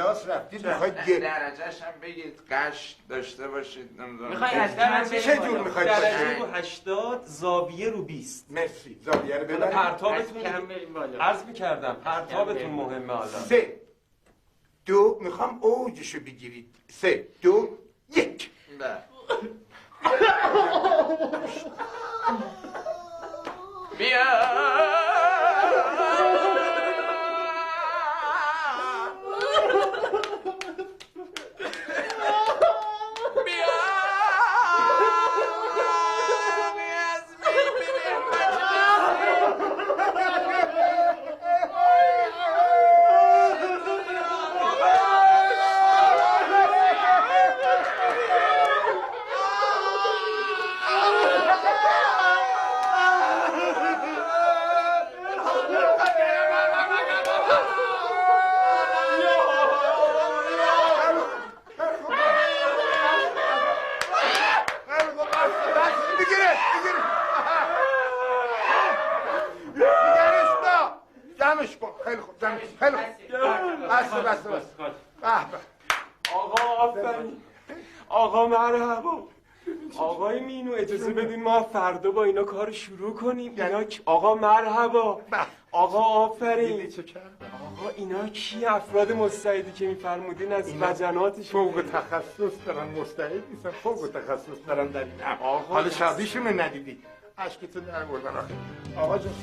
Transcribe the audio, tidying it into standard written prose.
کلاس رفتید میخواید درجهش هم بگید قش داشته باشید نمیدونم میخوای از درجه چه جور میخواید درجه باشه؟ رو 80 زاویه رو 20. مرسی زاویه رو ببرید. پرتابتون کم بریم بالا. عرض می‌کردم پرتابتون مهمه حالا. 3 2 میخوام اوجشو بگیرید 3 2 1 نه بیا آقا آفرین. آقا مرحبا. آقای مینو اجازه بدین ما فردا با اینا کار شروع کنیم. اینا آقا مرحبا. آقا آفرین. آقا اینا کی افراد مستعدی که میفرمودین از وجناتش فوق تخصص دارن مستعد نیستن فوق تخصص دارن در این حال. حالا شادیشون رو ندیدی اشکتون در بردن آقا جون